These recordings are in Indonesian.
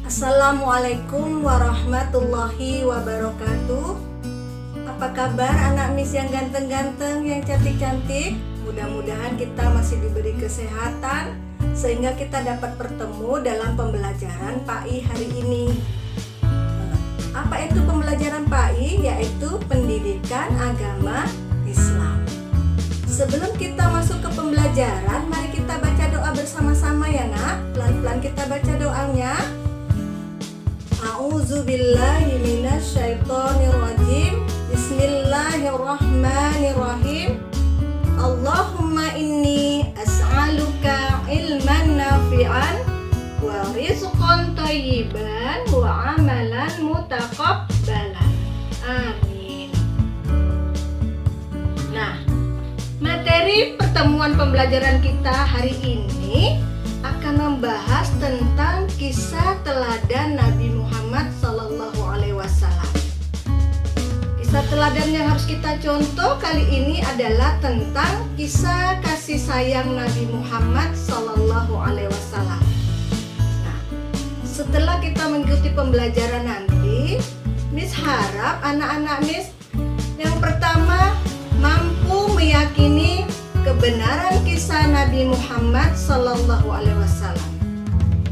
Assalamualaikum warahmatullahi wabarakatuh. Apa kabar anak Miss yang ganteng-ganteng, yang cantik-cantik? Mudah-mudahan kita masih diberi kesehatan sehingga kita dapat bertemu dalam pembelajaran PAI hari ini. Apa itu pembelajaran PAI? Yaitu pendidikan agama Islam. Sebelum kita masuk ke pembelajaran, mari kita baca doa bersama-sama ya nak. Pelan-pelan kita baca doanya. A'udzubillahi minasyaitonirrajim. Bismillahirrahmanirrahim. Allahumma inni as'aluka ilman nafi'an wa rizqan thayyiban wa amalan mutaqabbalan. Amin. Nah, materi pertemuan pembelajaran kita hari ini akan membahas tentang kisah teladan Nabi Muhammad SAW. Kisah teladan yang harus kita contoh kali ini adalah tentang kisah kasih sayang Nabi Muhammad SAW. Nah, setelah kita mengikuti pembelajaran nanti, Miss harap anak-anak Miss yang pertama mampu meyakini kebenaran kisah Nabi Muhammad SAW.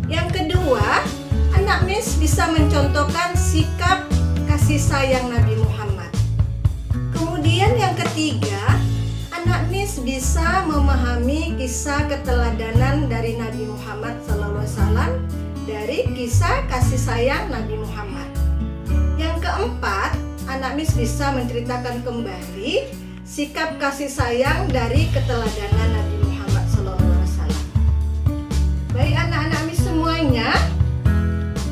Yang kedua, anak Miss bisa mencontohkan sikap kasih sayang Nabi Muhammad. Kemudian yang ketiga, anak Miss bisa memahami kisah keteladanan dari Nabi Muhammad SAW dari kisah kasih sayang Nabi Muhammad. Yang keempat, anak Miss bisa menceritakan kembali sikap kasih sayang dari keteladanan Nabi Muhammad SAW. Baik anak-anak Miss semuanya,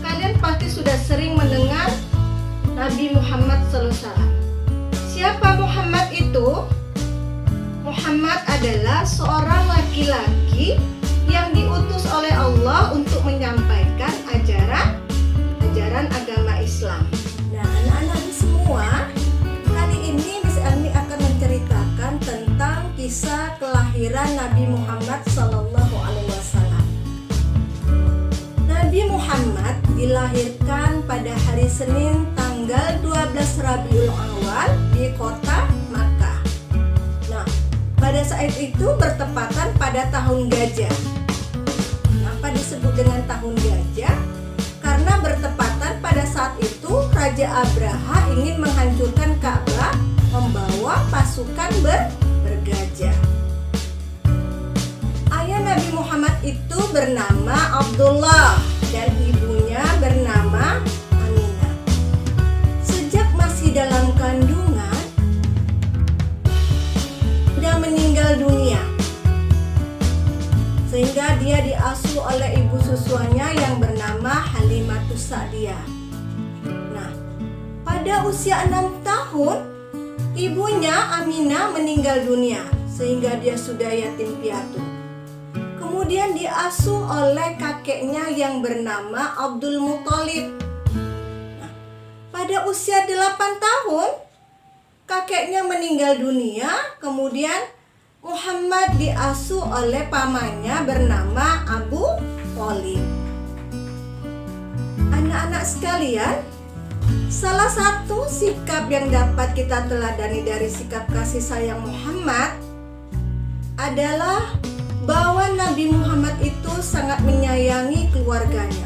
kalian pasti sudah sering mendengar Nabi Muhammad SAW. Siapa Muhammad itu? Muhammad adalah seorang laki-laki yang diutus oleh Allah untuk menyampaikan ajaran agama Islam. Nah, anak-anak Miss semua, kali ini Miss Elmi akan menceritakan tentang kisah kelahiran Nabi Muhammad SAW. Nabi Muhammad dilahirkan pada hari Senin tanggal 12 Rabiul Awal di kota Makkah. Nah, pada saat itu bertepatan pada tahun gajah. Kenapa disebut dengan tahun gajah? Karena bertepatan pada saat itu Raja Abraha ingin menghancurkan Ka'bah membawa pasukan bergajah. Ayah Nabi Muhammad itu bernama Abdullah dan ibunya bernama Aminah. Sejak masih dalam kandungan, dia meninggal dunia, sehingga dia diasuh oleh ibu susuannya yang bernama Halimatus Sa'diyah. Nah, pada usia 6 tahun, ibunya Aminah meninggal dunia, sehingga dia sudah yatim piatu. Kemudian diasuh oleh kakeknya yang bernama Abdul Muthalib. Nah, pada usia 8 tahun, kakeknya meninggal dunia, kemudian Muhammad diasuh oleh pamannya bernama Abu Thalib. Anak-anak sekalian, salah satu sikap yang dapat kita teladani dari sikap kasih sayang Muhammad adalah bahwa Nabi Muhammad itu sangat menyayangi keluarganya,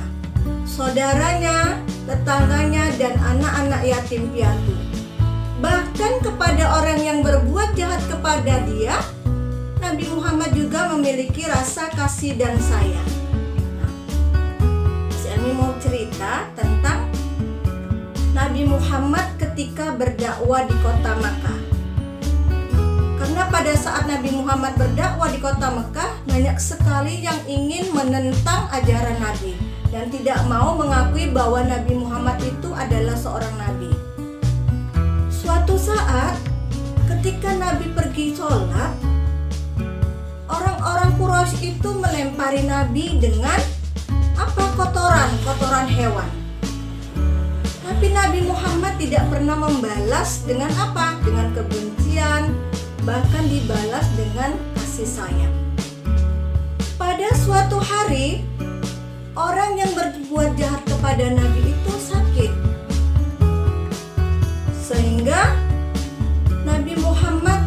saudaranya, tetangganya, dan anak-anak yatim piatu. Bahkan kepada orang yang berbuat jahat kepada dia, Nabi Muhammad juga memiliki rasa kasih dan sayang. Saya mau cerita tentang Nabi Muhammad ketika berdakwah di kota Makkah. Karena pada saat Nabi Muhammad berdakwah di kota Mekah, banyak sekali yang ingin menentang ajaran Nabi dan tidak mau mengakui bahwa Nabi Muhammad itu adalah seorang Nabi. Suatu saat, ketika Nabi pergi sholat, orang-orang Quraisy itu melempari Nabi dengan kotoran hewan. Tapi Nabi Muhammad tidak pernah membalas dengan dengan kebencian, bahkan dibalas dengan kasih sayang. Pada suatu hari, orang yang berbuat jahat kepada kepada Nabi itu sakit. Sehingga Nabi Muhammad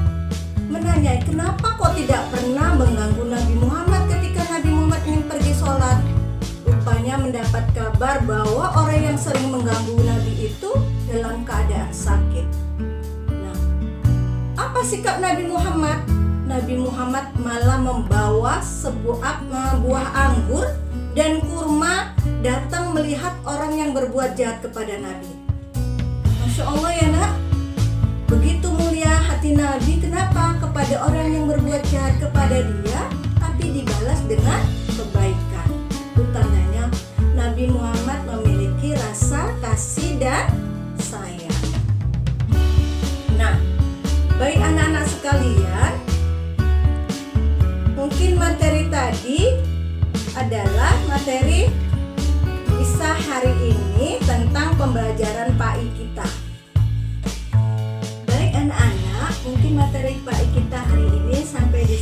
menanyai, kenapa kok tidak pernah mengganggu Nabi Muhammad ketika Nabi Muhammad ingin pergi sholat? Rupanya mendapat kabar bahwa orang yang sering mengganggu Nabi itu dalam keadaan sakit. Nah, apa sikap Nabi Muhammad? Nabi Muhammad malah membawa sebuah buah anggur dan kurma datang melihat orang yang berbuat jahat kepada Nabi. Masya Allah ya nak, begitu mulia hati Nabi. Kenapa? Kepada orang yang berbuat jahat kepada dia, tapi dibalas dengan kebaikan. Itu tandanya Nabi Muhammad memiliki rasa kasih dan sayang. Nah, baik anak-anak sekalian, mungkin materi tadi adalah materi kisah hari ini tentang pembelajaran PAI kita. Baik anak-anak, mungkin materi PAI kita hari ini sampai di